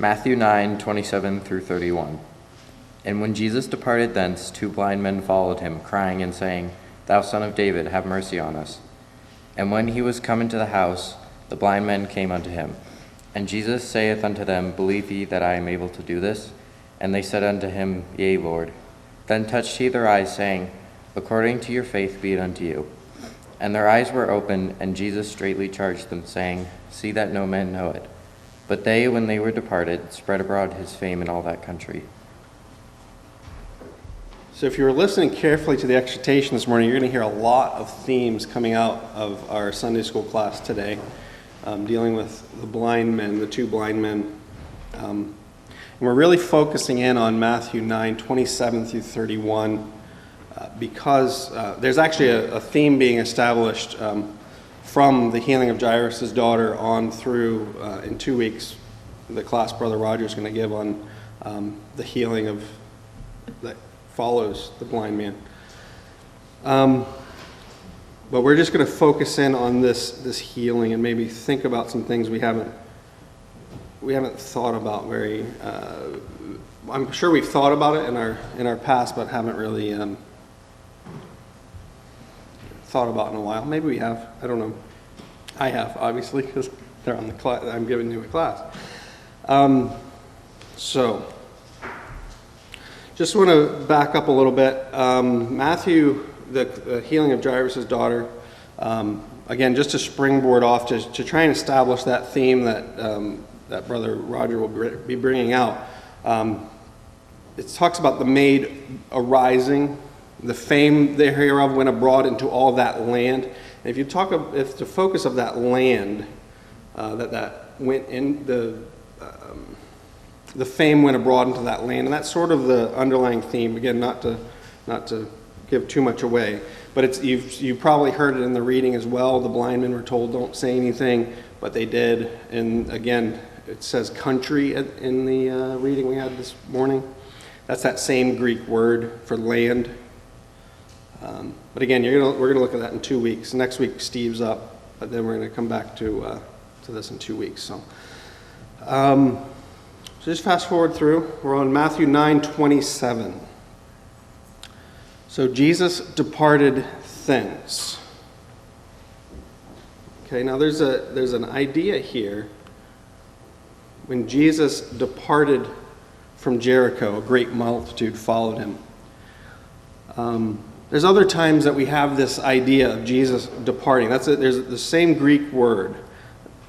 Matthew 9:27 through 31. And when Jesus departed thence, 2 blind men followed him, crying and saying, Thou Son of David, have mercy on us. And when he was come into the house, the blind men came unto him. And Jesus saith unto them, Believe ye that I am able to do this? And they said unto him, Yea, Lord. Then touched he their eyes, saying, According to your faith be it unto you. And their eyes were opened, and Jesus straitly charged them, saying, See that no man know it. But they, when they were departed, spread abroad his fame in all that country. So if you were listening carefully to the exhortation this morning, you're going to hear a lot of themes coming out of our Sunday school class today, dealing with the blind men, the 2 blind men. And we're really focusing in on Matthew 9:27 through 31, because there's actually a theme being established from the healing of Jairus' daughter on through, in 2 weeks, the class Brother Roger is going to give on the healing of that follows the blind man. But we're just going to focus in on this healing and maybe think about some things we haven't thought about very. I'm sure we've thought about it in our past, but haven't really thought about in a while. Maybe we have. I don't know. I have, obviously, because they're on the class. I'm giving you a class. So, just want to back up a little bit. Matthew, the healing of Jairus' daughter. Again, just to springboard off to try and establish that theme that Brother Roger will be bringing out. It talks about the maid arising. The fame thereof went abroad into all that land. And if the focus of that land, that went in, the fame went abroad into that land, and that's sort of the underlying theme. Again, not to give too much away, but you've probably heard it in the reading as well. The blind men were told, "Don't say anything," but they did. And again, it says "country" in the reading we had this morning. That's that same Greek word for land. But again, we're going to look at that in 2 weeks. Next week, Steve's up, but then we're going to come back to this in 2 weeks. So just fast forward through. We're on Matthew 9:27. So Jesus departed thence. Okay, now there's an idea here. When Jesus departed from Jericho, a great multitude followed him. There's other times that we have this idea of Jesus departing. There's the same Greek word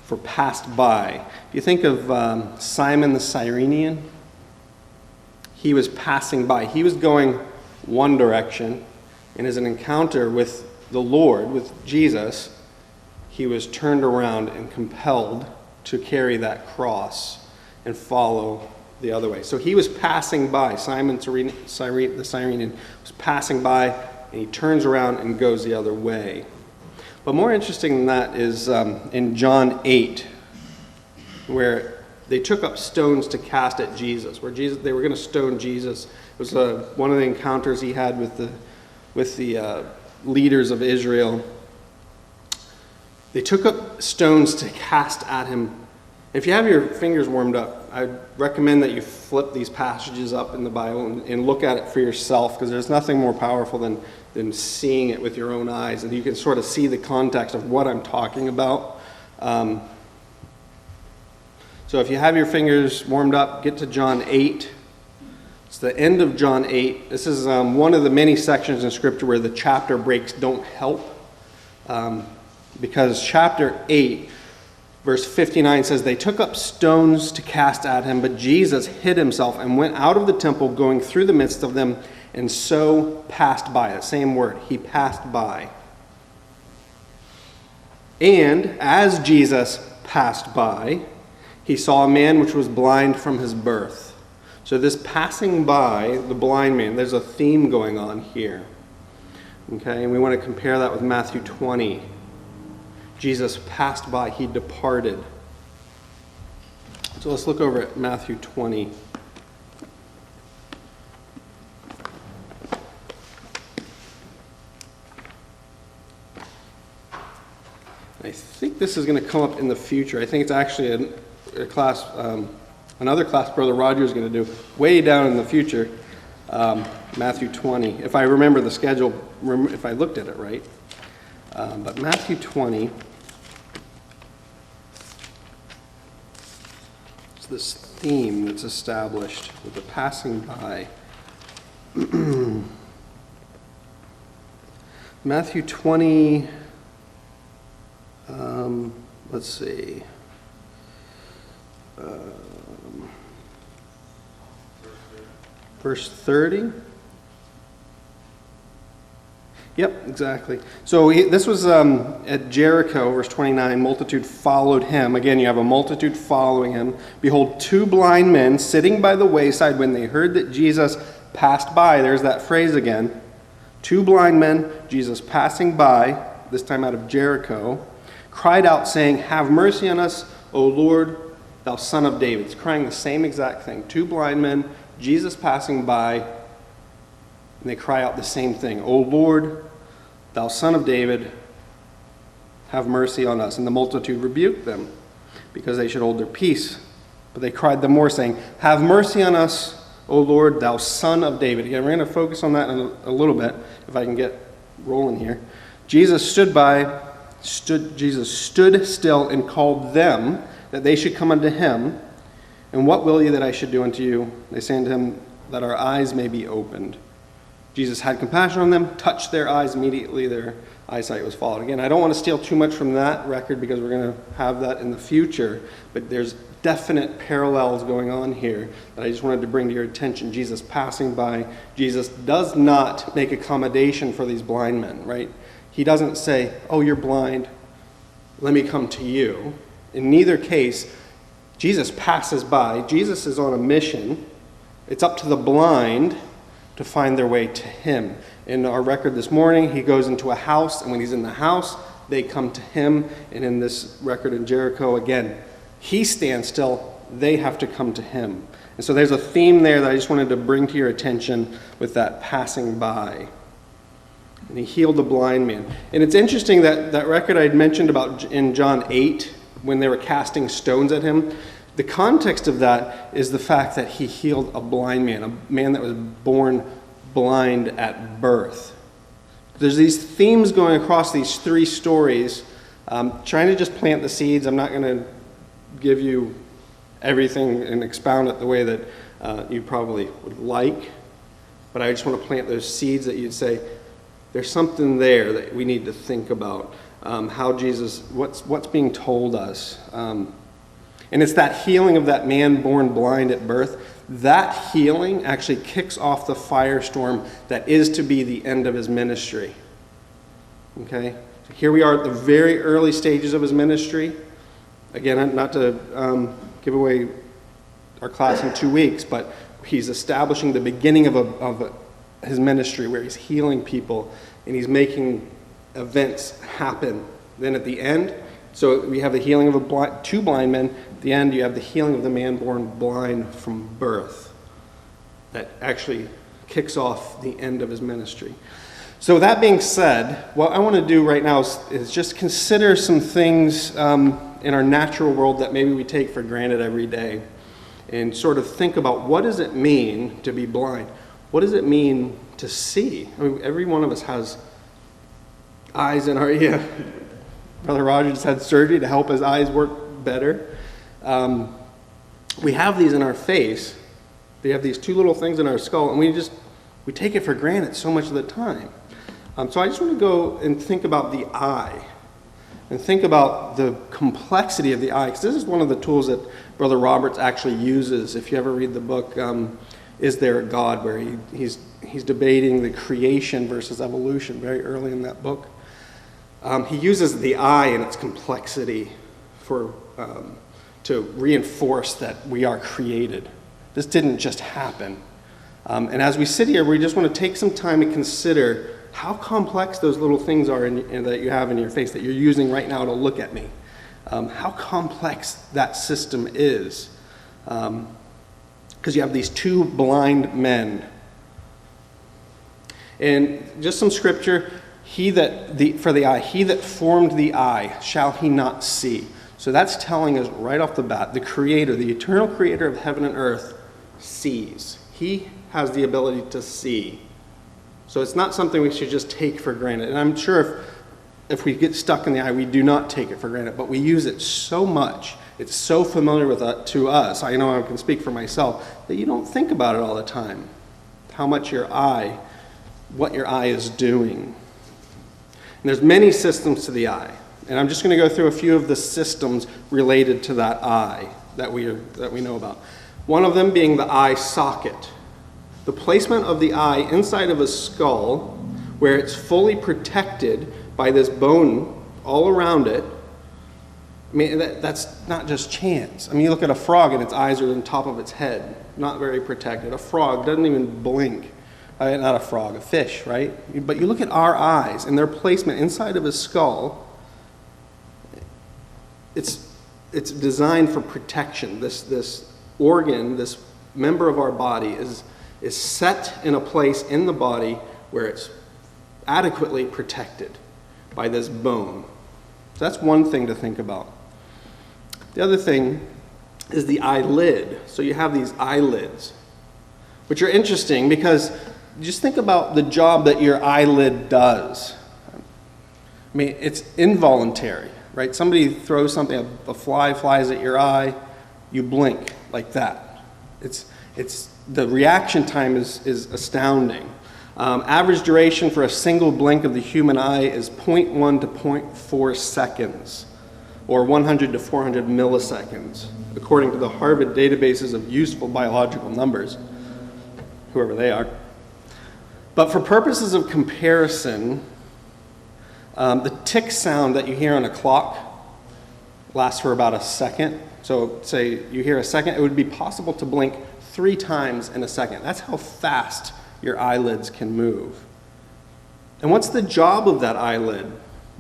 for passed by. If you think of Simon the Cyrenian, he was passing by. He was going one direction, and as an encounter with the Lord, with Jesus, he was turned around and compelled to carry that cross and follow the other way. So he was passing by. Simon the Cyrenian was passing by, and he turns around and goes the other way. But more interesting than that is in John 8, where they took up stones to cast at Jesus, they were going to stone Jesus. It was one of the encounters he had with the leaders of Israel. They took up stones to cast at him. If you have your fingers warmed up, I recommend that you flip these passages up in the Bible and look at it for yourself, because there's nothing more powerful than seeing it with your own eyes, and you can sort of see the context of what I'm talking about. So if you have your fingers warmed up, get to John 8. It's the end of John 8. This is one of the many sections in Scripture where the chapter breaks don't help, because chapter 8, verse 59 says, They took up stones to cast at him, but Jesus hid himself and went out of the temple, going through the midst of them, and so passed by. That same word, he passed by. And as Jesus passed by, he saw a man which was blind from his birth. So this passing by the blind man, there's a theme going on here. Okay, and we want to compare that with Matthew 20. Jesus passed by, he departed. So let's look over at Matthew 20. I think this is going to come up in the future. I think it's actually a class Another class Brother Roger is going to do way down in the future, Matthew 20. If I remember the schedule, if I looked at it right. But Matthew 20, it's this theme that's established with the passing by. Matthew 20, let's see. Verse 30. Yep, exactly. So this was at Jericho, verse 29, multitude followed him. Again, you have a multitude following him. Behold, 2 blind men sitting by the wayside when they heard that Jesus passed by. There's that phrase again. 2 blind men, Jesus passing by, this time out of Jericho, cried out saying, "Have mercy on us, O Lord, thou Son of David." It's crying the same exact thing. 2 blind men, Jesus passing by, and they cry out the same thing. "O Lord, thou Son of David, have mercy on us." And the multitude rebuked them, because they should hold their peace. But they cried the more, saying, "Have mercy on us, O Lord, thou Son of David." Again, we're going to focus on that in a little bit, if I can get rolling here. Jesus stood still and called them, that they should come unto him. "And what will ye that I should do unto you?" They say unto him, "That our eyes may be opened." Jesus had compassion on them, touched their eyes, immediately their eyesight was followed. Again, I don't want to steal too much from that record because we're going to have that in the future, but there's definite parallels going on here that I just wanted to bring to your attention. Jesus passing by. Jesus does not make accommodation for these blind men, right? He doesn't say, "Oh, you're blind, let me come to you." In neither case, Jesus passes by. Jesus is on a mission. It's up to the blind to find their way to him. In our record this morning, he goes into a house, and when he's in the house, they come to him. And in this record in Jericho, again, he stands still, they have to come to him. And so there's a theme there that I just wanted to bring to your attention with that passing by. And he healed the blind man. And it's interesting that record I had mentioned about in John 8, when they were casting stones at him, the context of that is the fact that he healed a blind man, a man that was born blind at birth. There's these themes going across these 3 stories, trying to just plant the seeds. I'm not going to give you everything and expound it the way that you probably would like, but I just want to plant those seeds that you'd say, there's something there that we need to think about. How Jesus, what's being told us. And it's that healing of that man born blind at birth. That healing actually kicks off the firestorm that is to be the end of his ministry. Okay? So here we are at the very early stages of his ministry. Again, not to give away our class in 2 weeks, but he's establishing the beginning of his ministry where he's healing people and he's making events happen. Then at the end, so we have the healing of 2 blind men. At the end, you have the healing of the man born blind from birth. That actually kicks off the end of his ministry. So that being said, what I want to do right now is just consider some things in our natural world that maybe we take for granted every day. And sort of think about, what does it mean to be blind? What does it mean to see? I mean, every one of us has eyes in our ear. Brother Roger just had surgery to help his eyes work better. We have these in our face. They have these 2 little things in our skull, and we take it for granted so much of the time. So I just want to go and think about the eye, and think about the complexity of the eye, because this is one of the tools that Brother Roberts actually uses. If you ever read the book, Is There a God?, where he's debating the creation versus evolution very early in that book. He uses the eye and its complexity to reinforce that we are created. This didn't just happen. And as we sit here, we just want to take some time to consider how complex those little things are that you have in your face, that you're using right now to look at me. How complex that system is. Because you have these 2 blind men. And just some scripture. For the eye, he that formed the eye, shall he not see? So that's telling us right off the bat, the Creator, the eternal Creator of heaven and earth, sees. He has the ability to see. So it's not something we should just take for granted. And I'm sure if we get stuck in the eye, we do not take it for granted, but we use it so much. It's so familiar to us. I know I can speak for myself, that you don't think about it all the time. How much what your eye is doing. And there's many systems to the eye. And I'm just going to go through a few of the systems related to that eye that we know about. One of them being the eye socket. The placement of the eye inside of a skull, where it's fully protected by this bone all around it. I mean, that's not just chance. I mean, you look at a frog and its eyes are on top of its head. Not very protected. A frog doesn't even blink. Not a frog, a fish, right? But you look at our eyes and their placement inside of a skull. It's designed for protection. This organ, this member of our body is set in a place in the body where it's adequately protected by this bone. So that's one thing to think about. The other thing is the eyelid. So you have these eyelids, which are interesting because just think about the job that your eyelid does. I mean, it's involuntary, right? Somebody throws something, a fly flies at your eye, you blink like that. The reaction time is astounding. Average duration for a single blink of the human eye is 0.1 to 0.4 seconds, or 100 to 400 milliseconds, according to the Harvard databases of useful biological numbers, whoever they are. But for purposes of comparison, the tick sound that you hear on a clock lasts for about a second. So say you hear a second, it would be possible to blink 3 times in a second. That's how fast your eyelids can move. And what's the job of that eyelid?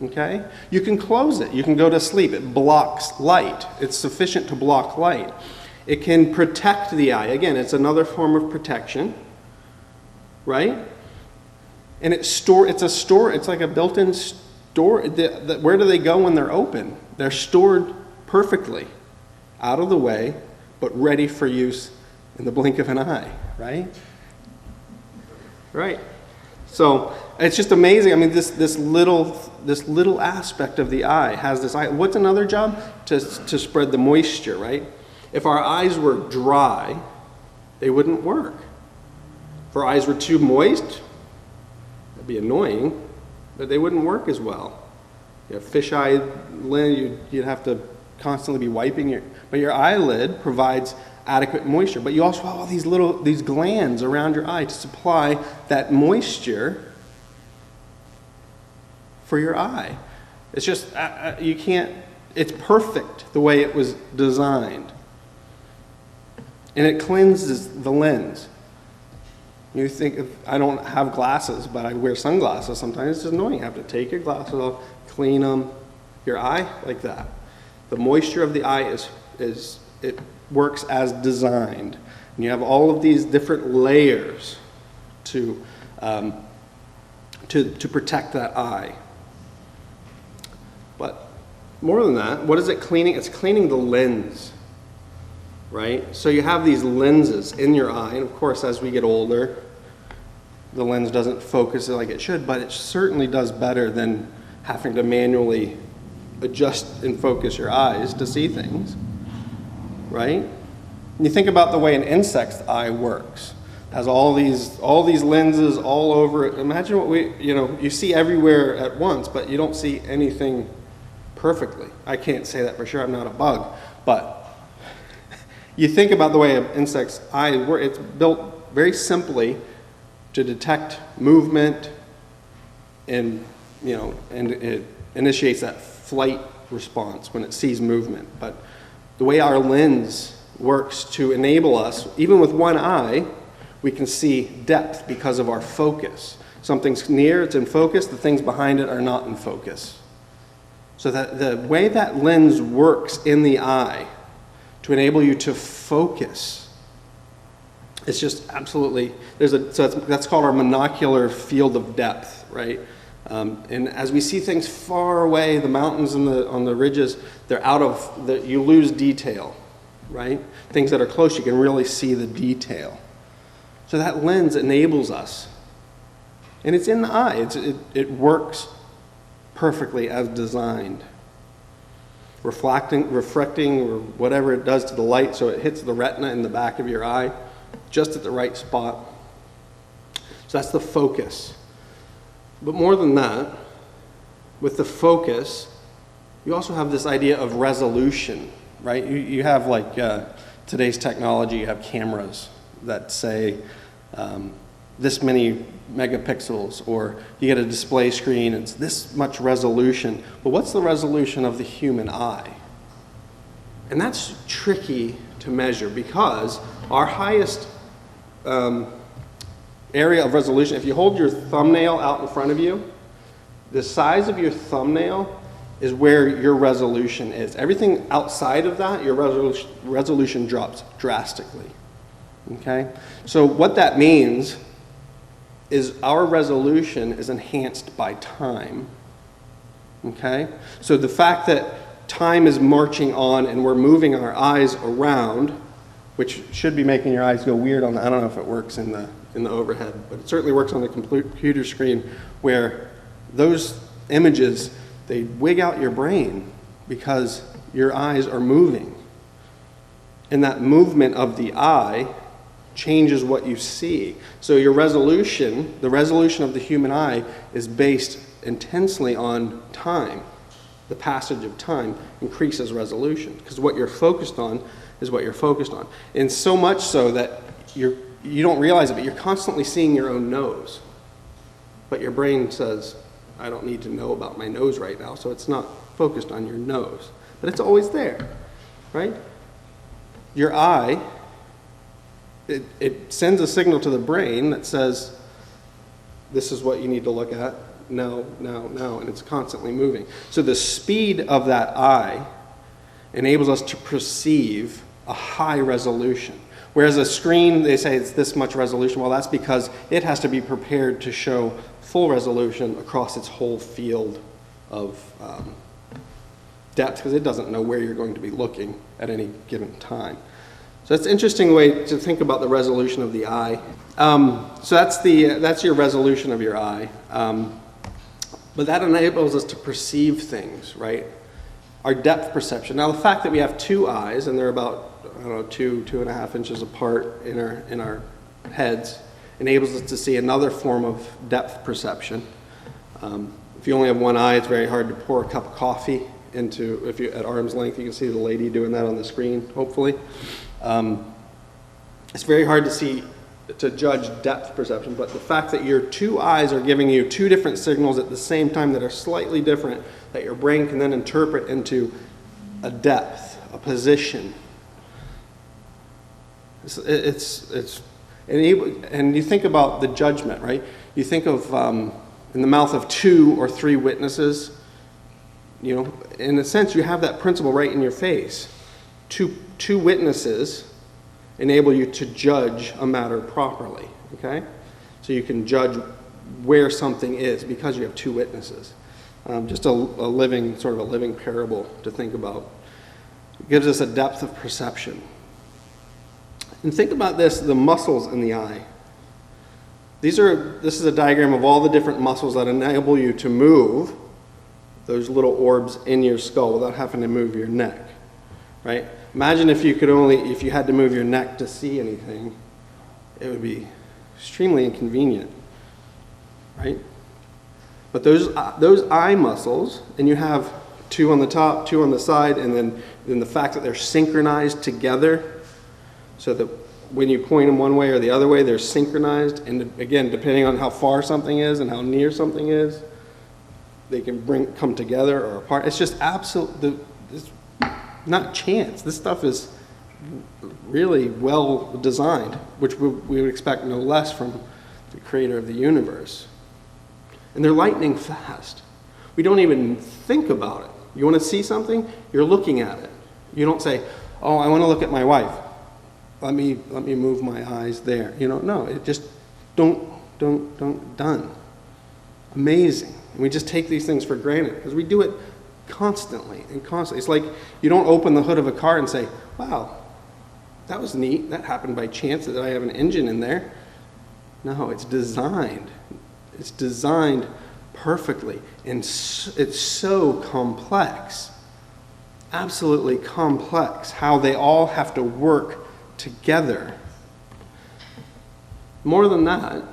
Okay? You can close it. You can go to sleep. It blocks light. It's sufficient to block light. It can protect the eye. Again, it's another form of protection, right? And it's like a built-in store. Where do they go when they're open? They're stored perfectly, out of the way, but ready for use in the blink of an eye, right? Right. So it's just amazing. I mean, this little aspect of the eye has this eye. What's another job? To spread the moisture, right? If our eyes were dry, they wouldn't work. If our eyes were too moist, that'd be annoying, but they wouldn't work as well. You have fish-eyed lid, you'd have to constantly be wiping but your eyelid provides adequate moisture. But you also have all these glands around your eye to supply that moisture for your eye. It's just, you can't, it's perfect the way it was designed. And it cleanses the lens. You think, I don't have glasses, but I wear sunglasses sometimes. It's annoying. You have to take your glasses off, clean them. Your eye, like that. The moisture of the eye it works as designed. And you have all of these different layers to protect that eye. But more than that, what is it cleaning? It's cleaning the lens, right? So you have these lenses in your eye, and of course, as we get older, the lens doesn't focus like it should, but it certainly does better than having to manually adjust and focus your eyes to see things, right? And you think about the way an insect's eye works. It has all these lenses all over it. Imagine what you see everywhere at once, but you don't see anything perfectly. I can't say that for sure. I'm not a bug, but you think about the way an insect's eye works. It's built very simply to detect movement, and it initiates that flight response when it sees movement. But the way our lens works to enable us, even with one eye, we can see depth because of our focus. Something's near, it's in focus, the things behind it are not in focus. So that the way that lens works in the eye to enable you to focus, it's just absolutely, that's called our monocular field of depth, right? And as we see things far away, the mountains and on the ridges, you lose detail, right? Things that are close, you can really see the detail. So that lens enables us. And it's in the eye. It works perfectly as designed. Refracting, or whatever it does to the light, so it hits the retina in the back of your eye, just at the right spot. So that's the focus. But more than that, with the focus, you also have this idea of resolution, right? You have, like, today's technology, you have cameras that say this many megapixels, or you get a display screen, it's this much resolution. But what's the resolution of the human eye? And that's tricky to measure, because our highest area of resolution, if you hold your thumbnail out in front of you, the size of your thumbnail is where your resolution is. Everything outside of that, your resolution drops drastically. Okay? So what that means is our resolution is enhanced by time. Okay? So the fact that time is marching on and we're moving our eyes around, which should be making your eyes go weird on the, I don't know if it works in the overhead, but it certainly works on the computer screen, where those images, they wig out your brain because your eyes are moving. And that movement of the eye changes what you see. So your resolution, the resolution of the human eye, is based intensely on time. The passage of time increases resolution, because what you're focused on is what you're focused on. And so much so that you don't realize it, but you're constantly seeing your own nose. But your brain says, I don't need to know about my nose right now, so it's not focused on your nose. But it's always there, right? Your eye, it sends a signal to the brain that says, this is what you need to look at, no, and it's constantly moving. So the speed of that eye enables us to perceive a high resolution. Whereas a screen, they say it's this much resolution. Well, that's because it has to be prepared to show full resolution across its whole field of depth, because it doesn't know where you're going to be looking at any given time. So that's an interesting way to think about the resolution of the eye. So that's your resolution of your eye. But that enables us to perceive things, right? Our depth perception. Now, the fact that we have two eyes, and they're about, I don't know, 2.5 inches apart in our heads, enables us to see another form of depth perception. If you only have one eye, it's very hard to pour a cup of coffee into, if you're at arm's length, you can see the lady doing that on the screen, hopefully. It's very hard to judge depth perception, but the fact that your two eyes are giving you two different signals at the same time that are slightly different, that your brain can then interpret into a depth, a position. And you think about the judgment, right? You think of in the mouth of 2 or 3 witnesses, you know, in a sense you have that principle right in your face. Two witnesses enable you to judge a matter properly, okay? So you can judge where something is because you have 2 witnesses. Just a living parable to think about. It gives us a depth of perception. And think about this, the muscles in the eye. This is a diagram of all the different muscles that enable you to move those little orbs in your skull without having to move your neck, right? Imagine if you had to move your neck to see anything, it would be extremely inconvenient, right? But those eye muscles, and you have 2 on the top, 2 on the side, and then the fact that they're synchronized together, so that when you point them one way or the other way, they're synchronized. And again, depending on how far something is and how near something is, they can come together or apart. It's just it's not chance. This stuff is really well designed, which we would expect no less from the creator of the universe. And they're lightning fast. We don't even think about it. You want to see something? You're looking at it. You don't say, oh, I want to look at my wife. Let me move my eyes there. You know, no, it just done. Amazing. And we just take these things for granted because we do it constantly and constantly. It's like you don't open the hood of a car and say, wow, that was neat. That happened by chance that I have an engine in there. No, it's designed. It's designed perfectly. And it's so complex. Absolutely complex. How they all have to work together. More than that,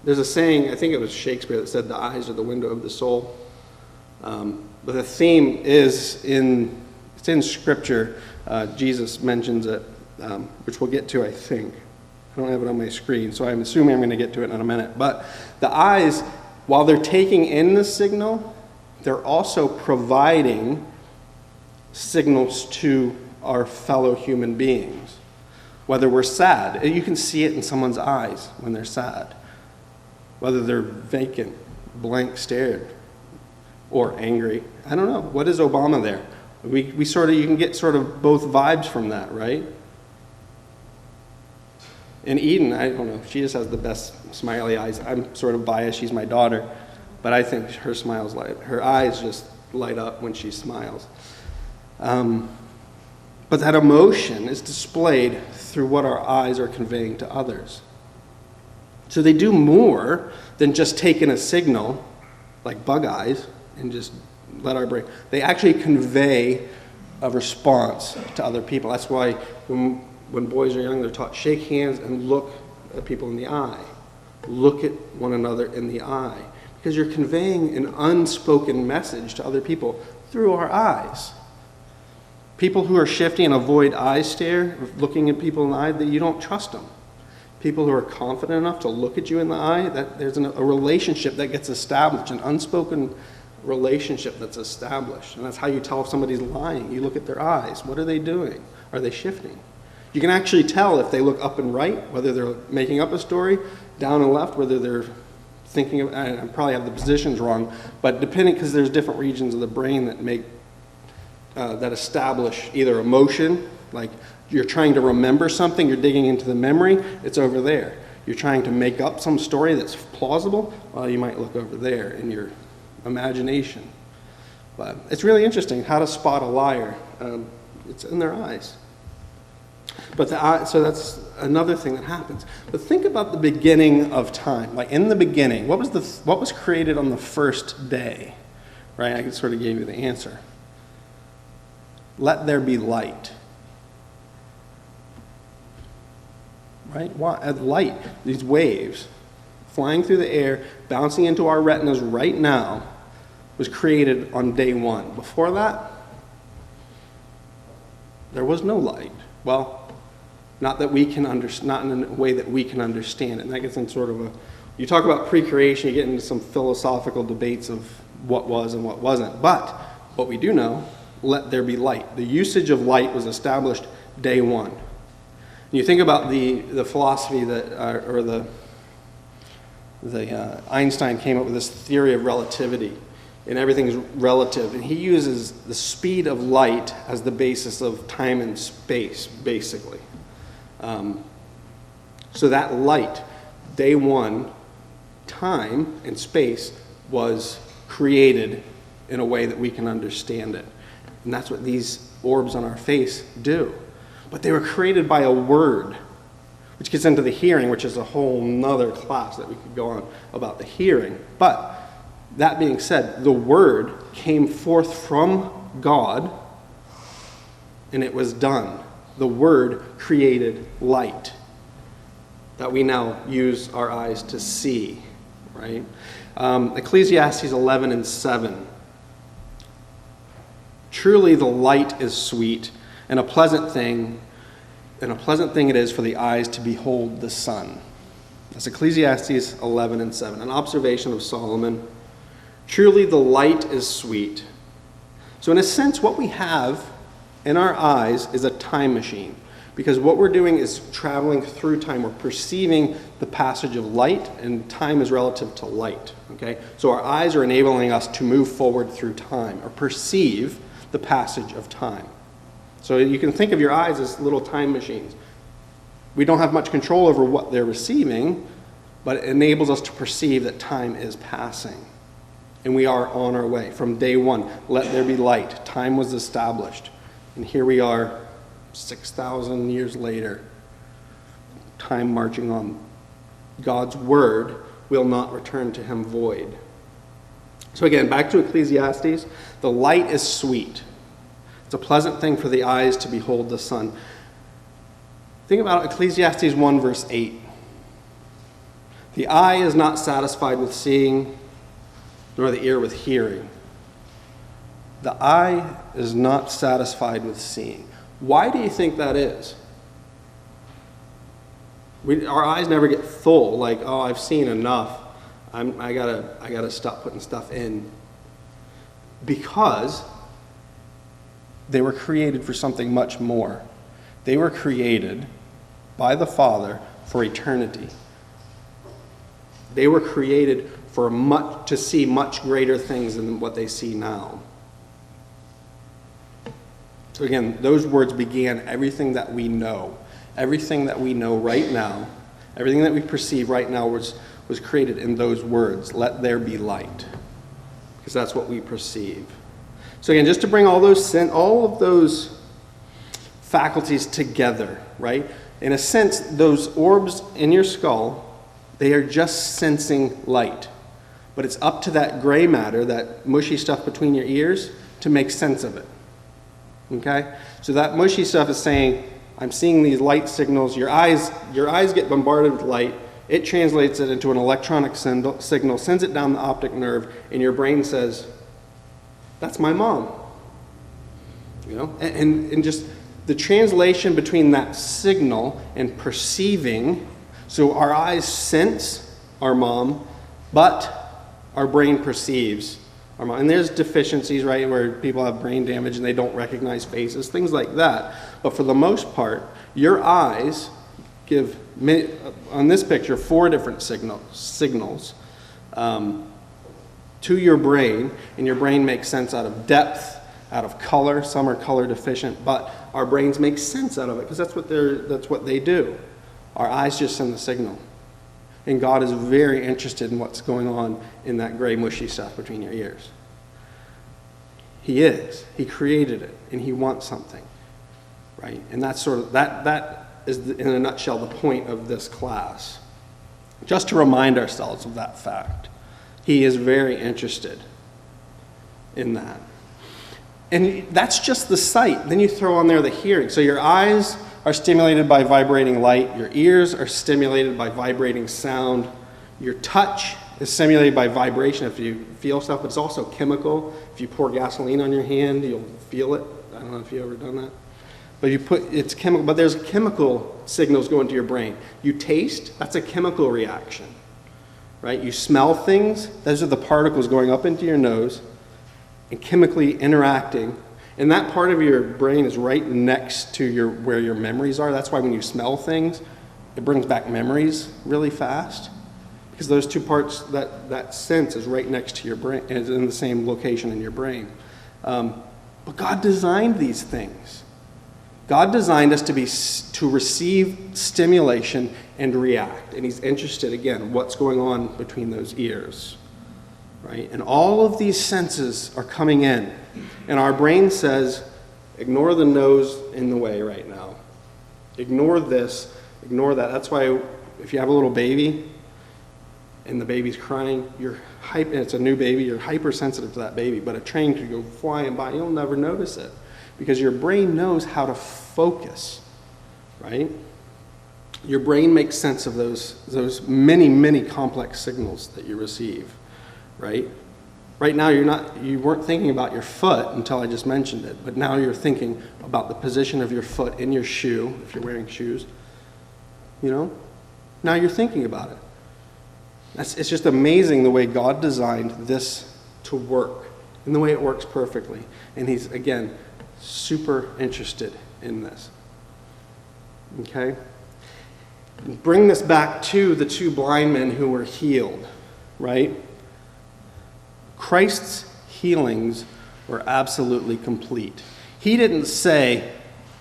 there's a saying, I think it was Shakespeare that said the eyes are the window of the soul. But the theme is it's in Scripture. Jesus mentions it, which we'll get to, I think. I don't have it on my screen, so I'm assuming I'm going to get to it in a minute. But the eyes, while they're taking in the signal, they're also providing signals to our fellow human beings. Whether we're sad, you can see it in someone's eyes when they're sad. Whether they're vacant, blank stared, or angry. I don't know. What is Obama there? You can get sort of both vibes from that, right? And Eden, I don't know, she just has the best smiley eyes. I'm sort of biased, she's my daughter, but I think her eyes just light up when she smiles. But that emotion is displayed through what our eyes are conveying to others. So they do more than just take in a signal, like bug eyes, and just let our brain. They actually convey a response to other people. That's why when boys are young, they're taught shake hands and look at people in the eye. Look at one another in the eye. Because you're conveying an unspoken message to other people through our eyes. People who are shifty and avoid eye stare, looking at people in the eye, that you don't trust them. People who are confident enough to look at you in the eye, that there's a relationship that gets established, an unspoken relationship that's established. And that's how you tell if somebody's lying. You look at their eyes. What are they doing? Are they shifting? You can actually tell if they look up and right, whether they're making up a story, down and left, whether they're thinking of, I probably have the positions wrong, but depending, because there's different regions of the brain that that establish either emotion, like you're trying to remember something, you're digging into the memory, it's over there. You're trying to make up some story that's plausible, well, you might look over there in your imagination. But it's really interesting how to spot a liar. It's in their eyes. But so that's another thing that happens. But think about the beginning of time. Like in the beginning, what was created on the first day? Right? I sort of gave you the answer. Let there be light. Right? Light, these waves flying through the air, bouncing into our retinas right now, was created on day one. Before that, there was no light. Well, not that we can not in a way that we can understand it. And that gets in sort of you talk about pre-creation, you get into some philosophical debates of what was and what wasn't. But what we do know, let there be light. The usage of light was established day one. And you think about the philosophy that, Einstein came up with this theory of relativity, and everything's relative. And he uses the speed of light as the basis of time and space, basically. So that light, day one, time and space was created in a way that we can understand it. And that's what these orbs on our face do. But they were created by a word, which gets into the hearing, which is a whole nother class that we could go on about the hearing. But that being said, the word came forth from God, and it was done. The word created light that we now use our eyes to see, right? Ecclesiastes 11:7. Truly the light is sweet, and a pleasant thing it is for the eyes to behold the sun. That's Ecclesiastes 11:7, an observation of Solomon. Truly the light is sweet. So in a sense, what we have in our eyes is a time machine, because what we're doing is traveling through time. We're perceiving the passage of light, and time is relative to light. Okay? So our eyes are enabling us to move forward through time, or perceive the passage of time. So you can think of your eyes as little time machines. We don't have much control over what they're receiving, but it enables us to perceive that time is passing. And we are on our way. From day one, let there be light. Time was established. And here we are, 6,000 years later, time marching on. God's word will not return to him void. So again, back to Ecclesiastes. The light is sweet. It's a pleasant thing for the eyes to behold the sun. Think about Ecclesiastes 1 verse 8. The eye is not satisfied with seeing, nor the ear with hearing. The eye is not satisfied with seeing. Why do you think that is? Our eyes never get full, like, oh, I've seen enough. I gotta stop putting stuff in. Because they were created for something much more. They were created by the Father for eternity. They were created to see much greater things than what they see now. So again, those words began everything that we know. Everything that we know right now, everything that we perceive right now was created in those words. Let there be light. Because that's what we perceive. So again, just to bring all of those faculties together, right? In a sense, those orbs in your skull, they are just sensing light. But it's up to that gray matter, that mushy stuff between your ears, to make sense of it. Okay? So that mushy stuff is saying, I'm seeing these light signals. Your eyes get bombarded with light. It translates it into an electronic signal, sends it down the optic nerve, and your brain says, that's my mom. You know? And just the translation between that signal and perceiving, so our eyes sense our mom, but our brain perceives our mom. And there's deficiencies, right, where people have brain damage and they don't recognize faces, things like that. But for the most part, your eyes give, on this picture, 4 different signals to your brain, and your brain makes sense out of depth, out of color. Some are color deficient, but our brains make sense out of it because that's what they do. Our eyes just send the signal. And God is very interested in what's going on in that gray, mushy stuff between your ears. He is. He created it, and he wants something, right? And that's sort of that is, in a nutshell, the point of this class. Just to remind ourselves of that fact. He is very interested in that. And that's just the sight. Then you throw on there the hearing. So your eyes are stimulated by vibrating light. Your ears are stimulated by vibrating sound. Your touch is stimulated by vibration if you feel stuff, but it's also chemical. If you pour gasoline on your hand, you'll feel it. I don't know if you've ever done that. But it's chemical, but there's chemical signals going to your brain. You taste, that's a chemical reaction, right? You smell things, those are the particles going up into your nose and chemically interacting. And that part of your brain is right next to where your memories are. That's why when you smell things, it brings back memories really fast. Because those two parts, that sense is right next to your brain, is in the same location in your brain. But God designed these things. God designed us to receive stimulation and react. And he's interested, again, what's going on between those ears. Right? And all of these senses are coming in. And our brain says, ignore the nose in the way right now. Ignore this, ignore that. That's why if you have a little baby and the baby's crying, and it's a new baby, you're hypersensitive to that baby. But a train could go flying by, you'll never notice it. Because your brain knows how to focus, right? Your brain makes sense of those many, many complex signals that you receive, right? Right now you weren't thinking about your foot until I just mentioned it, but now you're thinking about the position of your foot in your shoe, if you're wearing shoes, you know? Now you're thinking about it. It's just amazing the way God designed this to work and the way it works perfectly. And he's, again, super interested in this. Okay? Bring this back to the 2 blind men who were healed, right? Christ's healings were absolutely complete. He didn't say,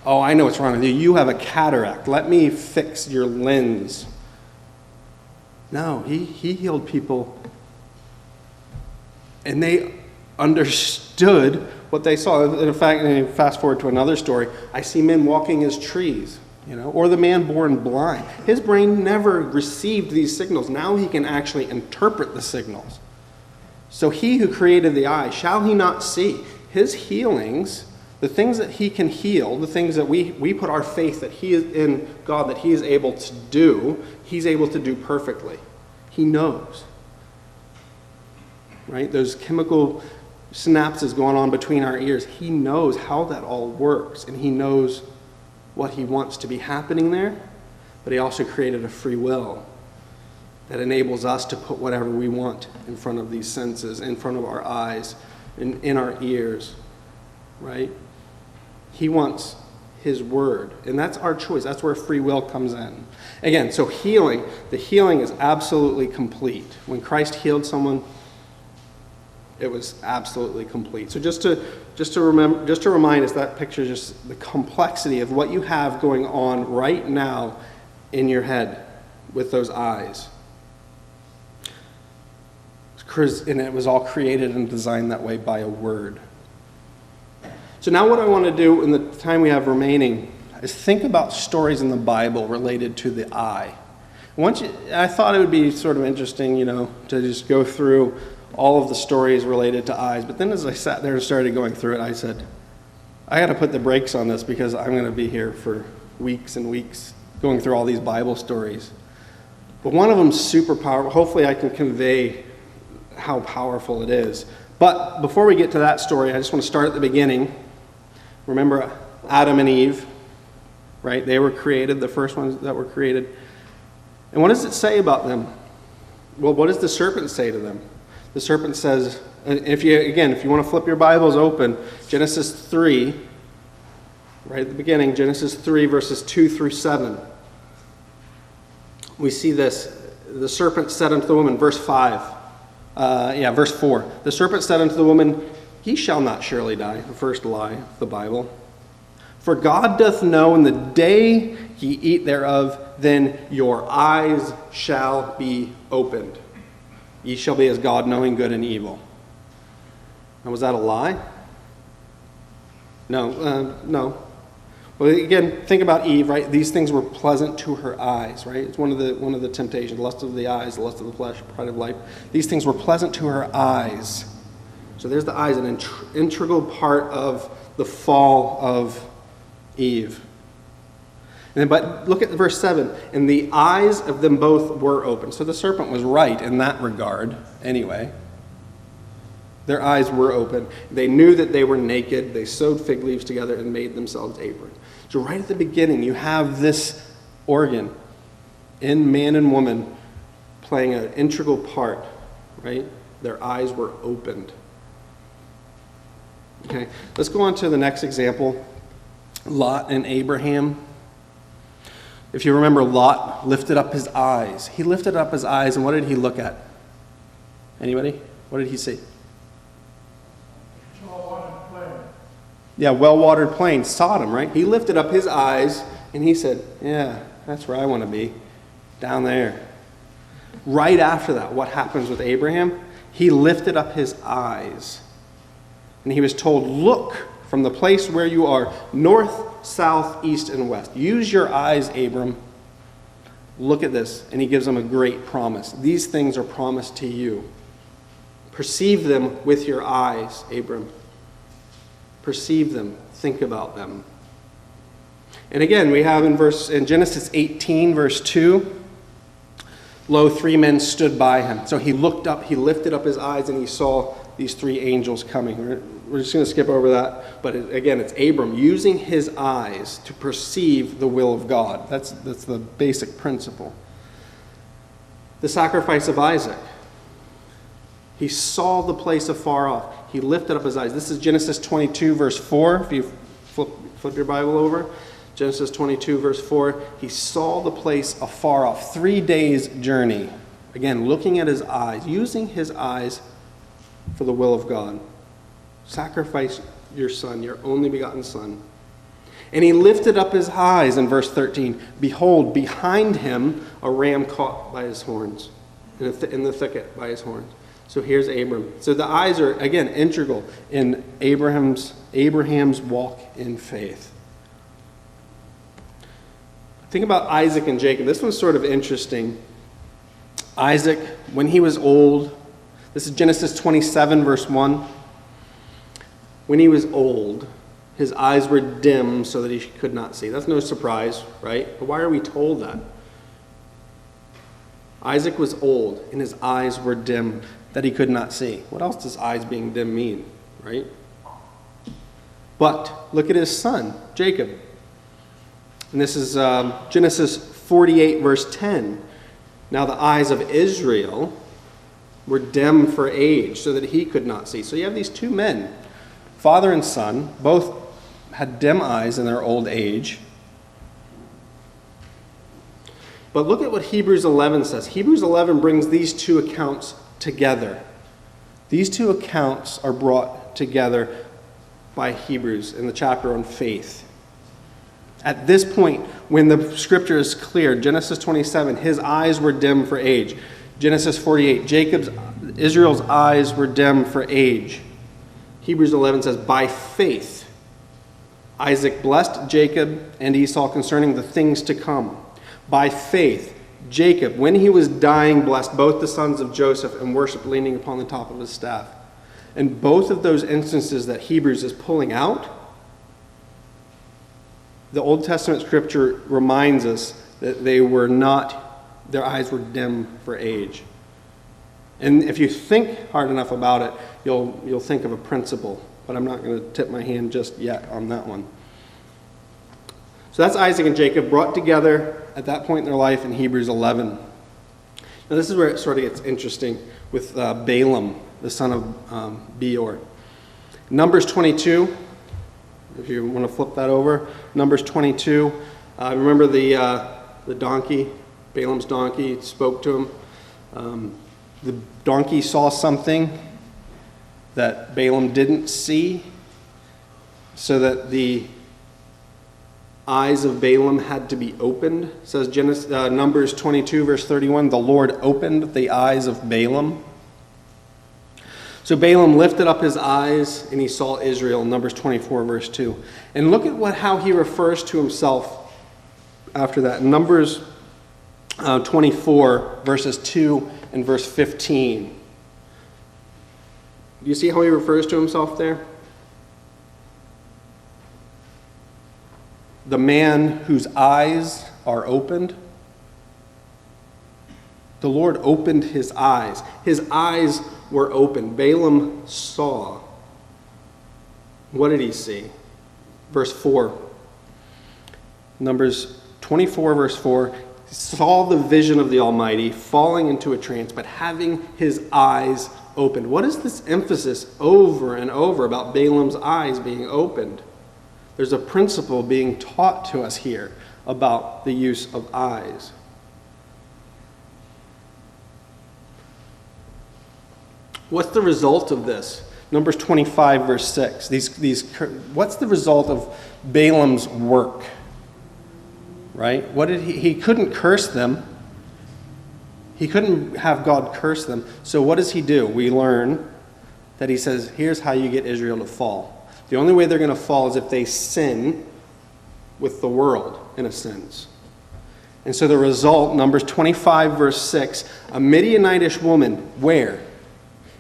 oh, I know what's wrong with you. You have a cataract. Let me fix your lens. No, he healed people, and they understood what they saw. In fact, fast forward to another story, I see men walking as trees, or the man born blind. His brain never received these signals. Now he can actually interpret the signals. So he who created the eye, shall he not see? His healings, the things that he can heal, the things that we put our faith that he is in God, that he is able to do, he's able to do perfectly. He knows. Right? Those chemical synapses going on between our ears, he knows how that all works, and he knows what he wants to be happening there, but he also created a free will that enables us to put whatever we want in front of these senses, in front of our eyes, in our ears, right? He wants his word, and that's our choice. That's where free will comes in. Again, so the healing is absolutely complete. When Christ healed someone, it was absolutely complete. So just to remind us, that picture just the complexity of what you have going on right now in your head with those eyes. And it was all created and designed that way by a word. So now what I want to do in the time we have remaining is think about stories in the Bible related to the eye. I thought it would be sort of interesting, to just go through all of the stories related to eyes. But then as I sat there and started going through it, I said, I got to put the brakes on this because I'm going to be here for weeks and weeks going through all these Bible stories. But one of them's super powerful. Hopefully I can convey how powerful it is. But before we get to that story, I just want to start at the beginning. Remember Adam and Eve, right? They were created, the first ones that were created. And what does it say about them? Well, what does the serpent say to them? The serpent says, if you want to flip your Bibles open, Genesis 3, right at the beginning, Genesis 3, verses 2 through 7. We see this. The serpent said unto the woman, verse 5. Verse 4. The serpent said unto the woman, Ye shall not surely die. The first lie of the Bible. For God doth know in the day ye eat thereof, then your eyes shall be opened. Ye shall be as God, knowing good and evil. Now, was that a lie? No. Well, again, think about Eve, right? These things were pleasant to her eyes, right? It's one of the temptations, lust of the eyes, the lust of the flesh, pride of life. These things were pleasant to her eyes. So there's the eyes, an integral part of the fall of Eve. But look at verse 7. And the eyes of them both were open. So the serpent was right in that regard, anyway. Their eyes were open. They knew that they were naked. They sewed fig leaves together and made themselves aprons. So right at the beginning, you have this organ in man and woman playing an integral part, right? Their eyes were opened. Okay, let's go on to the next example. Lot and Abraham. If you remember, Lot lifted up his eyes. He lifted up his eyes, and what did he look at? Anybody? What did he see? Yeah, well-watered plain, Sodom, right? He lifted up his eyes, and he said, yeah, that's where I want to be, down there. Right after that, what happens with Abraham? He lifted up his eyes, and he was told, look from the place where you are, north, south, east, and west. Use your eyes, Abram. Look at this. And he gives them a great promise. These things are promised to you. Perceive them with your eyes, Abram. Perceive them. Think about them. And again, we have in Genesis 18, verse 2, lo, 3 men stood by him. So he looked up, he lifted up his eyes, and he saw these 3 angels coming. We're just going to skip over that. But again, it's Abram using his eyes to perceive the will of God. That's the basic principle. The sacrifice of Isaac. He saw the place afar off. He lifted up his eyes. This is Genesis 22, verse 4. If you flip your Bible over. Genesis 22, verse 4. He saw the place afar off. 3 days' journey. Again, looking at his eyes, using his eyes for the will of God. Sacrifice your son, your only begotten son. And he lifted up his eyes in verse 13. Behold, behind him a ram caught by his horns. in the thicket by his horns. So here's Abram. So the eyes are, again, integral in Abraham's walk in faith. Think about Isaac and Jacob. This one's sort of interesting. Isaac, when he was old, this is Genesis 27, verse 1. When he was old, his eyes were dim so that he could not see. That's no surprise, right? But why are we told that? Isaac was old, and his eyes were dim that he could not see. What else does eyes being dim mean, right? But look at his son, Jacob. And this is Genesis 48, verse 10. Now the eyes of Israel were dim for age, so that he could not see. So you have these two men, father and son, both had dim eyes in their old age. But look at what Hebrews 11 says. Hebrews 11 brings these two accounts together. These two accounts are brought together by Hebrews in the chapter on faith. At this point, when the scripture is clear, Genesis 27, his eyes were dim for age. Genesis 48, Israel's eyes were dim for age. Hebrews 11 says, by faith, Isaac blessed Jacob and Esau concerning the things to come. By faith, Jacob, when he was dying, blessed both the sons of Joseph and worshiped leaning upon the top of his staff. And both of those instances that Hebrews is pulling out, the Old Testament scripture reminds us that their eyes were dim for age. And if you think hard enough about it, you'll think of a principle. But I'm not going to tip my hand just yet on that one. So that's Isaac and Jacob brought together at that point in their life in Hebrews 11. Now this is where it sort of gets interesting with Balaam, the son of Beor. Numbers 22, if you want to flip that over. Numbers 22. Remember the donkey, Balaam's donkey spoke to him. The donkey saw something that Balaam didn't see, so that the eyes of Balaam had to be opened. It says Numbers 22, verse 31, the Lord opened the eyes of Balaam. So Balaam lifted up his eyes and he saw Israel, Numbers 24, verse 2. And look at how he refers to himself after that. Numbers 24, verses 2 and verse 15. Do you see how he refers to himself there? The man whose eyes are opened. The Lord opened his eyes. His eyes were open. Balaam saw. What did he see? Verse 4. Numbers 24, verse 4. He saw the vision of the Almighty falling into a trance, but having his eyes opened. What is this emphasis over and over about Balaam's eyes being opened? There's a principle being taught to us here about the use of eyes. What's the result of this? Numbers 25, verse 6. What's the result of Balaam's work? Right? What did he couldn't curse them. He couldn't have God curse them. So what does he do? We learn that he says, here's how you get Israel to fall. The only way they're going to fall is if they sin with the world, in a sense. And so the result, Numbers 25, verse 6, a Midianitish woman, where?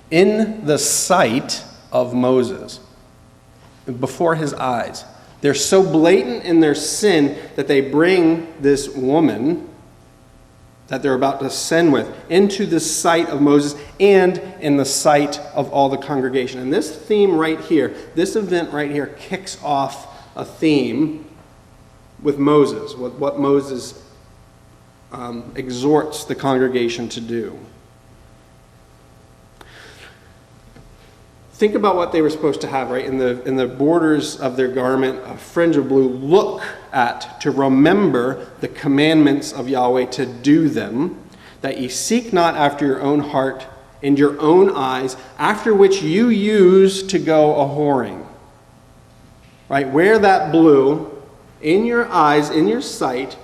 In the sight of Moses, before his eyes. They're so blatant in their sin that they bring this woman that they're about to sin with into the sight of Moses and in the sight of all the congregation. And this theme right here, this event right here, kicks off a theme with Moses, what Moses exhorts the congregation to do. Think about what they were supposed to have, right? In the borders of their garment, a fringe of blue. Look at, to remember the commandments of Yahweh, to do them, that ye seek not after your own heart and your own eyes, after which you use to go a-whoring. Right? Wear that blue in your eyes, in your sight,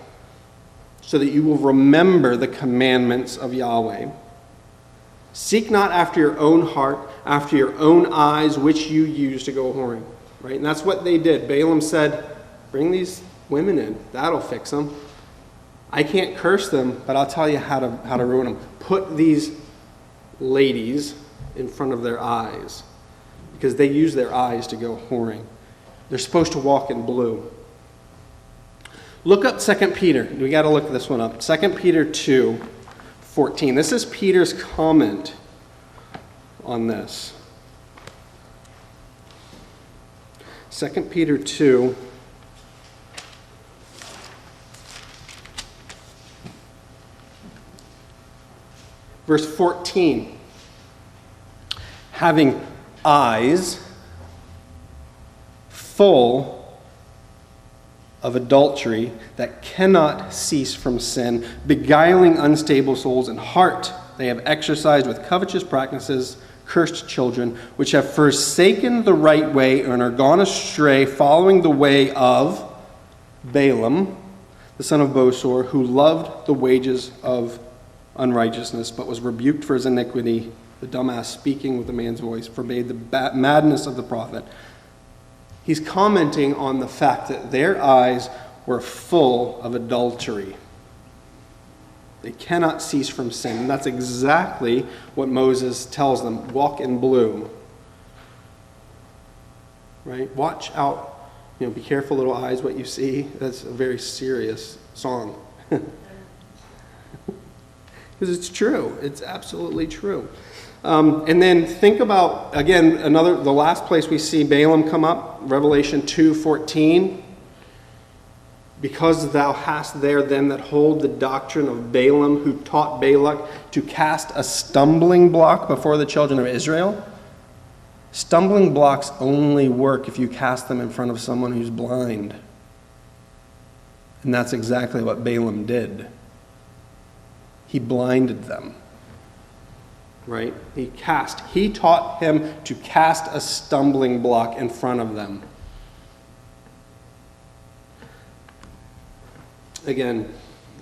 so that you will remember the commandments of Yahweh. Seek not after your own heart, after your own eyes, which you use to go whoring. Right? And that's what they did. Balaam said, bring these women in. That'll fix them. I can't curse them, but I'll tell you how to ruin them. Put these ladies in front of their eyes, because they use their eyes to go whoring. They're supposed to walk in blue. Look up 2 Peter. We got to look this one up. 2 Peter 2:14. This is Peter's comment on this. 2 Peter 2. Verse 14. Having eyes full of adultery that cannot cease from sin, beguiling unstable souls, and heart they have exercised with covetous practices, cursed children, which have forsaken the right way and are gone astray, following the way of Balaam, the son of Bosor, who loved the wages of unrighteousness, but was rebuked for his iniquity. The dumbass, speaking with a man's voice, forbade the madness of the prophet. He's commenting on the fact that their eyes were full of adultery. They cannot cease from sin. And that's exactly what Moses tells them. Walk in blue. Right? Watch out. Be careful, little eyes, what you see. That's a very serious song. Because it's true. It's absolutely true. And then think about, again, the last place we see Balaam come up, Revelation 2:14. Because thou hast there them that hold the doctrine of Balaam, who taught Balak to cast a stumbling block before the children of Israel. Stumbling blocks only work if you cast them in front of someone who's blind. And that's exactly what Balaam did. He blinded them. Right? He taught him to cast a stumbling block in front of them. Again,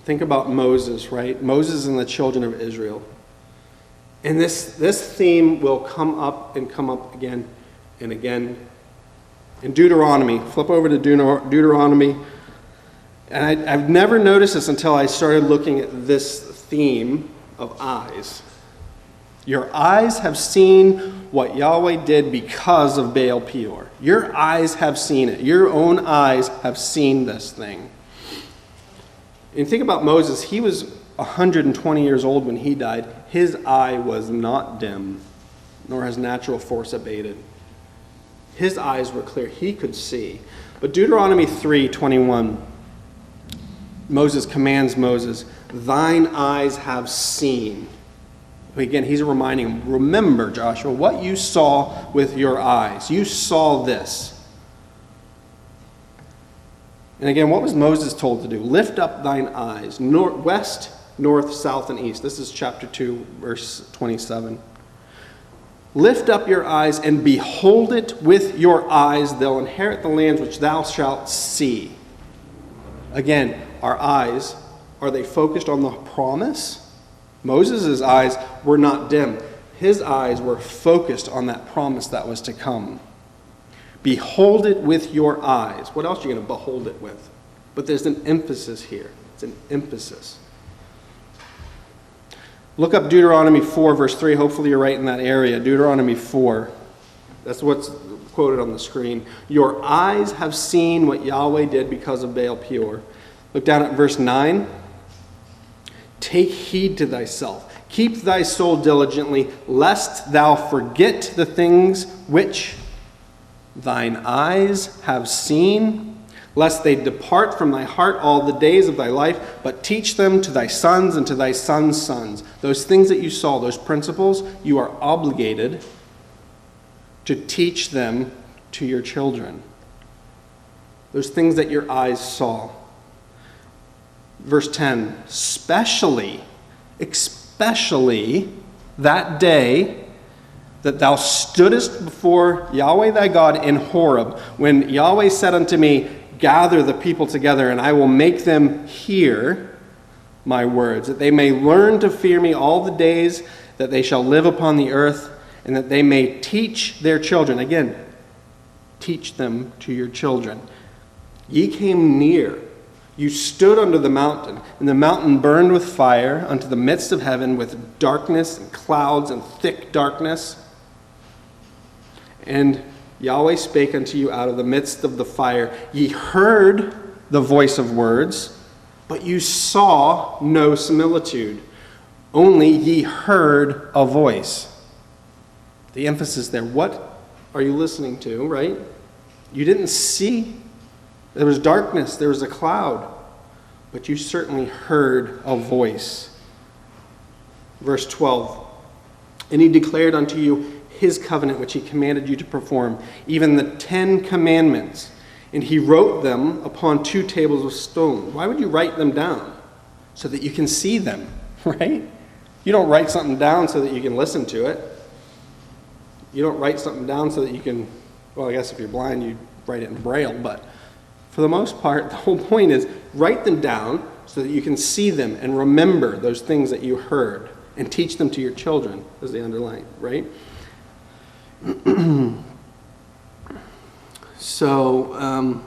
think about Moses, right? Moses and the children of Israel. And this theme will come up again and again. In Deuteronomy, flip over to Deuteronomy. And I've never noticed this until I started looking at this theme of eyes. Your eyes have seen what Yahweh did because of Baal Peor. Your eyes have seen it. Your own eyes have seen this thing. And think about Moses. He was 120 years old when he died. His eye was not dim, nor his natural force abated. His eyes were clear. He could see. But Deuteronomy 3:21, Moses commands Moses, thine eyes have seen. Again, he's reminding him, remember, Joshua, what you saw with your eyes. You saw this. And again, what was Moses told to do? Lift up thine eyes, west, north, south, and east. This is chapter 2, verse 27. Lift up your eyes and behold it with your eyes. They'll inherit the lands which thou shalt see. Again, our eyes, are they focused on the promise? Moses' eyes were not dim. His eyes were focused on that promise that was to come. Behold it with your eyes. What else are you going to behold it with? But there's an emphasis here. It's an emphasis. Look up Deuteronomy 4, verse 3. Hopefully you're right in that area. Deuteronomy 4. That's what's quoted on the screen. Your eyes have seen what Yahweh did because of Baal Peor. Look down at verse 9. Take heed to thyself. Keep thy soul diligently, lest thou forget the things which thine eyes have seen, lest they depart from thy heart all the days of thy life, but teach them to thy sons and to thy sons' sons. Those things that you saw, those principles, you are obligated to teach them to your children. Those things that your eyes saw. Verse 10, especially that day that thou stoodest before Yahweh thy God in Horeb, when Yahweh said unto me, gather the people together, and I will make them hear my words, that they may learn to fear me all the days that they shall live upon the earth, and that they may teach their children. Again, teach them to your children. Ye came near. You stood under the mountain, and the mountain burned with fire unto the midst of heaven, with darkness and clouds and thick darkness. And Yahweh spake unto you out of the midst of the fire. Ye heard the voice of words, but you saw no similitude. Only ye heard a voice. The emphasis there. What are you listening to, right? You didn't see. There was darkness. There was a cloud. But you certainly heard a voice. Verse 12. And he declared unto you his covenant, which he commanded you to perform, even the 10 commandments. And he wrote them upon 2 tables of stone. Why would you write them down? So that you can see them, right? You don't write something down so that you can listen to it. You don't write something down so that you can, well, I guess if you're blind, you write it in Braille, but for the most part, the whole point is write them down so that you can see them and remember those things that you heard and teach them to your children, as they underline, right? So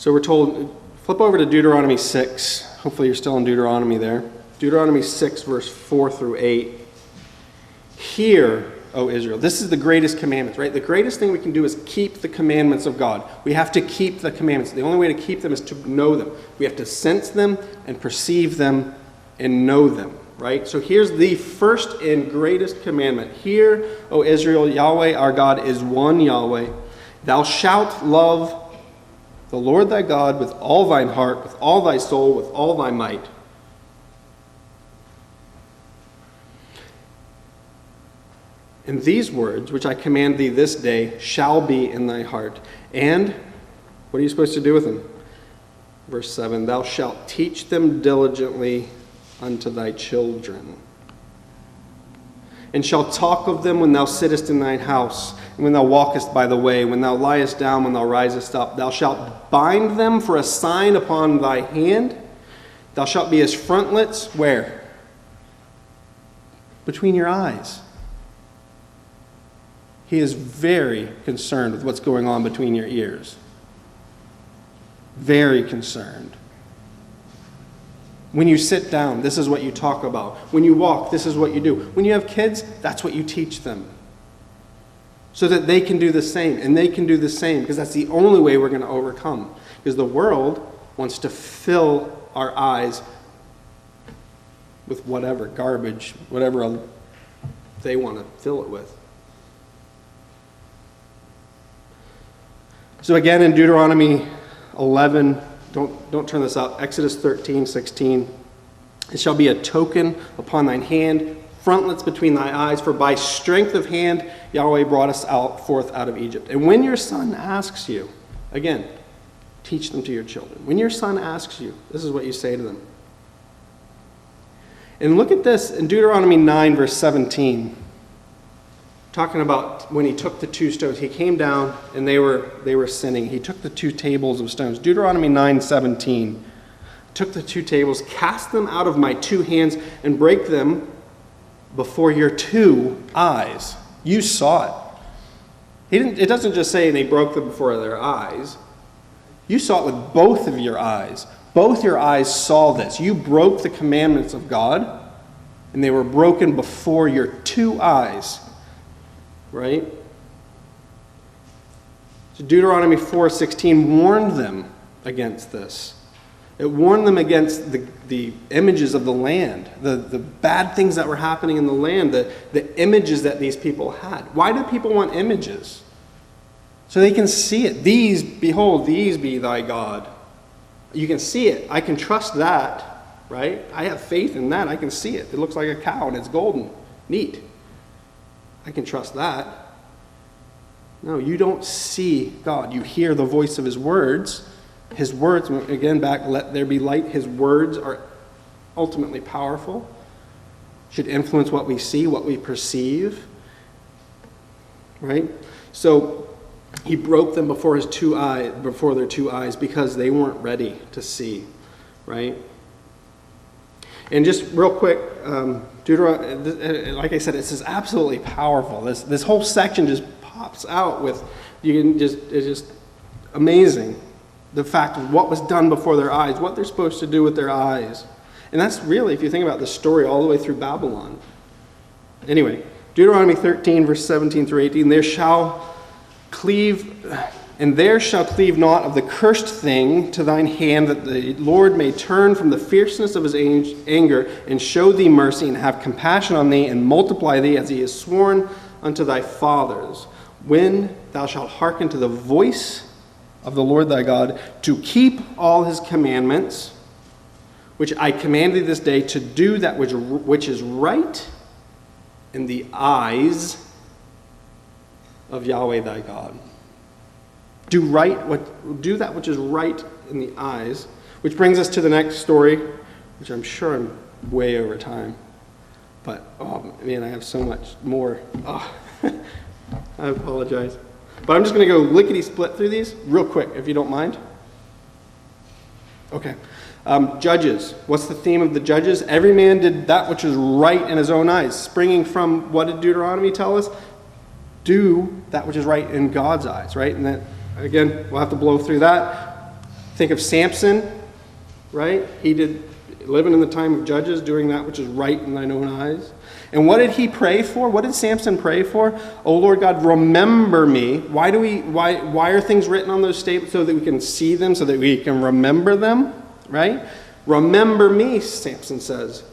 we're told, flip over to Deuteronomy 6. Hopefully you're still in Deuteronomy there. Deuteronomy 6, verse 4 through 8. Hear, O Israel. This is the greatest commandments, right? The greatest thing we can do is keep the commandments of God. We have to keep the commandments. The only way to keep them is to know them. We have to sense them and perceive them and know them, right? So here's the first and greatest commandment. Hear, O Israel, Yahweh our God is one Yahweh. Thou shalt love the Lord thy God with all thine heart, with all thy soul, with all thy might. And these words, which I command thee this day, shall be in thy heart. And what are you supposed to do with them? Verse 7, thou shalt teach them diligently unto thy children, and shalt talk of them when thou sittest in thine house, and when thou walkest by the way, when thou liest down, when thou risest up. Thou shalt bind them for a sign upon thy hand. Thou shalt be as frontlets, where? Between your eyes. He is very concerned with what's going on between your ears. Very concerned. When you sit down, this is what you talk about. When you walk, this is what you do. When you have kids, that's what you teach them. So that they can do the same, and they can do the same, because that's the only way we're going to overcome. Because the world wants to fill our eyes with whatever, garbage, whatever they want to fill it with. So again, in Deuteronomy 11, don't turn this up, Exodus 13, 16, it shall be a token upon thine hand, frontlets between thy eyes, for by strength of hand Yahweh brought us forth out of Egypt. And when your son asks you, again, teach them to your children. When your son asks you, this is what you say to them. And look at this in Deuteronomy 9, verse 17. Talking about when he took the 2 stones. He came down and they were sinning. He took the 2 tables of stones. Deuteronomy 9:17. Took the 2 tables, cast them out of my 2 hands, and break them before your 2 eyes. You saw it. It doesn't just say they broke them before their eyes. You saw it with both of your eyes. Both your eyes saw this. You broke the commandments of God, and they were broken before your 2 eyes. Right? So Deuteronomy 4:16 warned them against this. It warned them against the images of the land, the bad things that were happening in the land, the images that these people had. Why do people want images? So they can see it. These, behold, these be thy God. You can see it. I can trust that, right? I have faith in that. I can see it. It looks like a cow and it's golden. Neat. I can trust that. No, you don't see God. You hear the voice of his words. His words, again, back, let there be light. His words are ultimately powerful. Should influence what we see, what we perceive. Right? So he broke them before their 2 eyes because they weren't ready to see. Right? And just real quick, Deuteronomy, like I said, this is absolutely powerful. This whole section just pops out with, it's just amazing. The fact of what was done before their eyes, what they're supposed to do with their eyes. And that's really, if you think about the story all the way through Babylon. Anyway, Deuteronomy 13, verse 17 through 18, there shall cleave not of the cursed thing to thine hand, that the Lord may turn from the fierceness of his anger, and show thee mercy, and have compassion on thee, and multiply thee, as he has sworn unto thy fathers, when thou shalt hearken to the voice of the Lord thy God, to keep all his commandments, which I command thee this day, to do that which is right in the eyes of Yahweh thy God. Do that which is right in the eyes. Which brings us to the next story, which I'm sure I'm way over time. But, oh man, I have so much more. Oh, I apologize. But I'm just going to go lickety-split through these real quick, if you don't mind. Okay. Judges. What's the theme of the Judges? Every man did that which is right in his own eyes. Springing from, what did Deuteronomy tell us? Do that which is right in God's eyes, right? And that, again, we'll have to blow through that. Think of Samson, right? He did, living in the time of Judges, doing that which is right in thine own eyes. And what did he pray for? What did Samson pray for? Oh Lord God, remember me. Why are things written on those statements? So that we can see them, so that we can remember them, right? Remember me, Samson says,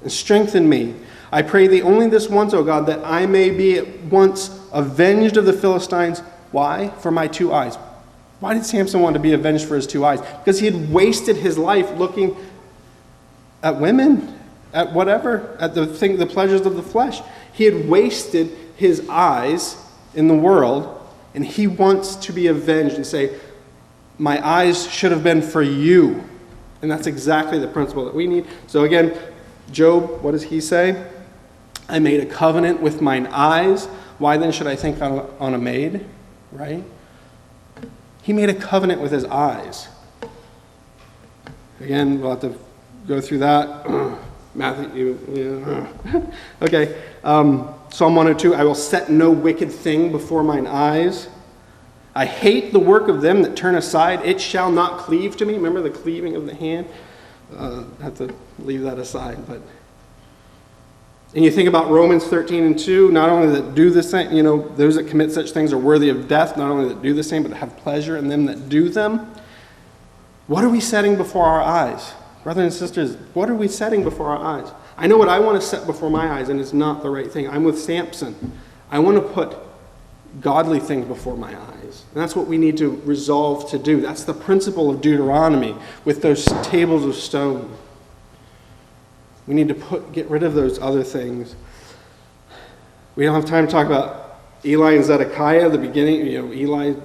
and strengthen me. I pray thee only this once, O God, that I may be at once avenged of the Philistines. Why? For my two eyes. Why did Samson want to be avenged for his two eyes? Because he had wasted his life looking at women, at whatever, at the pleasures of the flesh. He had wasted his eyes in the world, and he wants to be avenged and say, my eyes should have been for you. And that's exactly the principle that we need. So again, Job, what does he say? I made a covenant with mine eyes. Why then should I think on a maid? Right? He made a covenant with his eyes. Again, we'll have to go through that. Matthew, yeah. Okay. Psalm 102, I will set no wicked thing before mine eyes. I hate the work of them that turn aside. It shall not cleave to me. Remember the cleaving of the hand? I have to leave that aside. And you think about Romans 13:2, not only that do the same, those that commit such things are worthy of death, not only that do the same, but have pleasure in them that do them. What are we setting before our eyes? Brothers and sisters, what are we setting before our eyes? I know what I want to set before my eyes, and it's not the right thing. I'm with Samson. I want to put godly things before my eyes. And that's what we need to resolve to do. That's the principle of Deuteronomy with those tables of stone. We need to get rid of those other things. We don't have time to talk about Eli and Zedekiah. The beginning, Eli,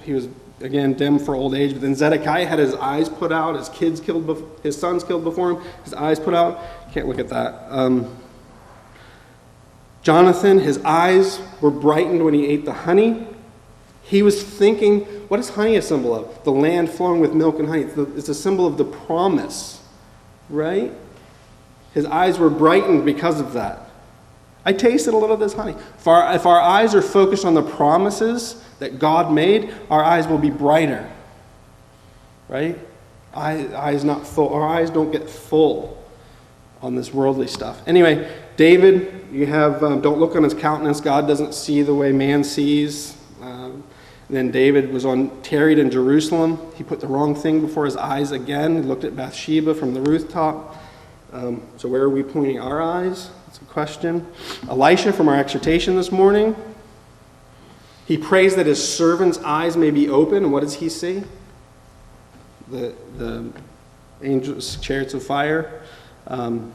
he was, again, dim for old age. But then Zedekiah had his eyes put out, his sons killed before him, his eyes put out. Can't look at that. Jonathan, his eyes were brightened when he ate the honey. He was thinking, what is honey a symbol of? The land flowing with milk and honey. It's a symbol of the promise, right? His eyes were brightened because of that. I tasted a little of this honey. If our eyes are focused on the promises that God made, our eyes will be brighter, right? Eyes not full. Our eyes don't get full on this worldly stuff. Anyway, David, you have, don't look on his countenance. God doesn't see the way man sees. Then David was tarried in Jerusalem. He put the wrong thing before his eyes again. He looked at Bathsheba from the rooftop. So where are we pointing our eyes? That's a question. Elisha, from our exhortation this morning, he prays that his servant's eyes may be open. And what does he see? The angels, chariots of fire. Then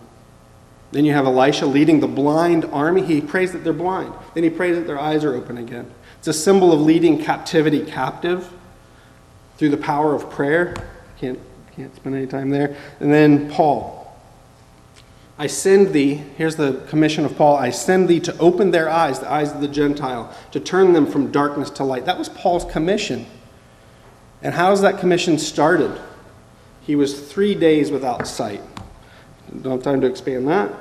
you have Elisha leading the blind army. He prays that they're blind. Then he prays that their eyes are open again. It's a symbol of leading captivity captive through the power of prayer. Can't spend any time there. And then Paul. I send thee, here's the commission of Paul, I send thee to open their eyes, the eyes of the Gentile, to turn them from darkness to light. That was Paul's commission. And how is that commission started? He was 3 days without sight. don't have time to expand that.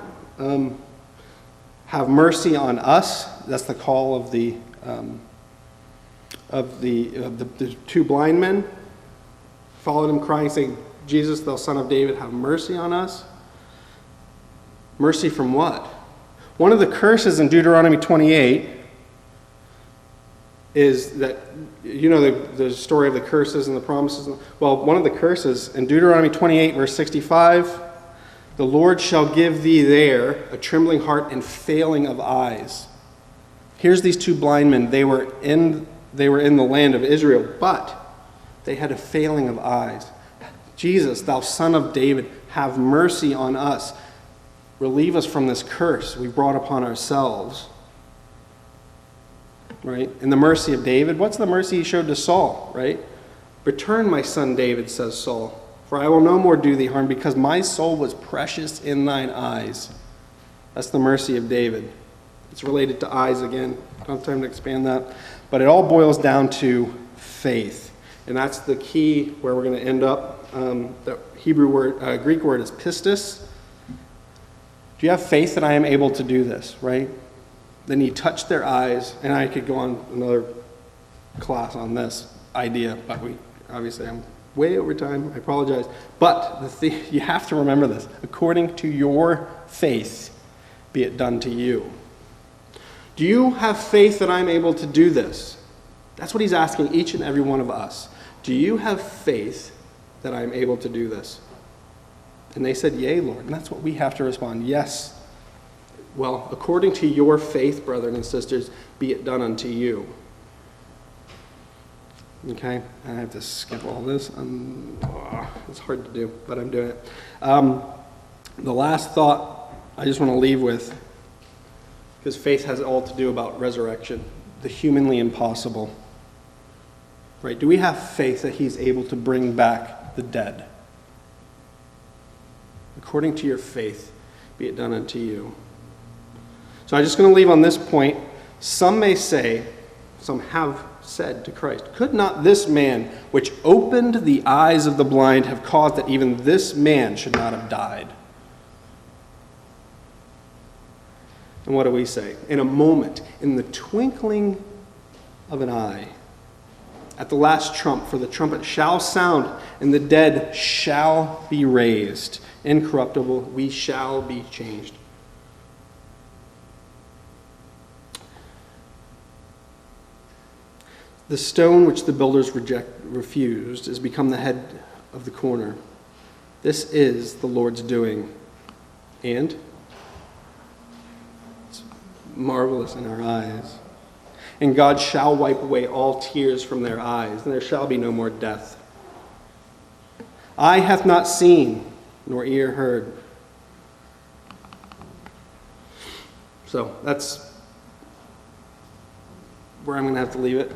Have mercy on us. That's the call of the two blind men. Followed him crying, saying, Jesus, thou son of David, have mercy on us. Mercy from what? One of the curses in Deuteronomy 28 is that, you know the story of the curses and the promises. Well, one of the curses in Deuteronomy 28, verse 65, the Lord shall give thee there a trembling heart and failing of eyes. Here's these two blind men. They were in the land of Israel, but they had a failing of eyes. Jesus, thou son of David, have mercy on us. Relieve us from this curse we brought upon ourselves. Right? In the mercy of David, what's the mercy he showed to Saul, right? Return, my son David, says Saul, for I will no more do thee harm, because my soul was precious in thine eyes. That's the mercy of David. It's related to eyes again. I don't have time to expand that. But it all boils down to faith. And that's the key where we're going to end up. The Greek word is pistis. Do you have faith that I am able to do this, right? Then he touched their eyes, and I could go on another class on this idea, but obviously I'm way over time. I apologize. But you have to remember this. According to your faith, be it done to you. Do you have faith that I'm able to do this? That's what he's asking each and every one of us. Do you have faith that I'm able to do this? And they said, yea, Lord. And that's what we have to respond. Yes. Well, according to your faith, brethren and sisters, be it done unto you. Okay? I have to skip all this. It's hard to do, but I'm doing it. The last thought I just want to leave with, because faith has all to do about resurrection, the humanly impossible. Right? Do we have faith that he's able to bring back the dead? According to your faith, be it done unto you. So I'm just going to leave on this point. Some may say, some have said to Christ, could not this man, which opened the eyes of the blind, have caused that even this man should not have died? And what do we say? In a moment, in the twinkling of an eye, at the last trump, for the trumpet shall sound, and the dead shall be raised. Incorruptible, we shall be changed. The stone which the builders refused is become the head of the corner. This is the Lord's doing, and it's marvelous in our eyes. And God shall wipe away all tears from their eyes, and there shall be no more death. Eye hath not seen, nor ear heard. So that's where I'm going to have to leave it.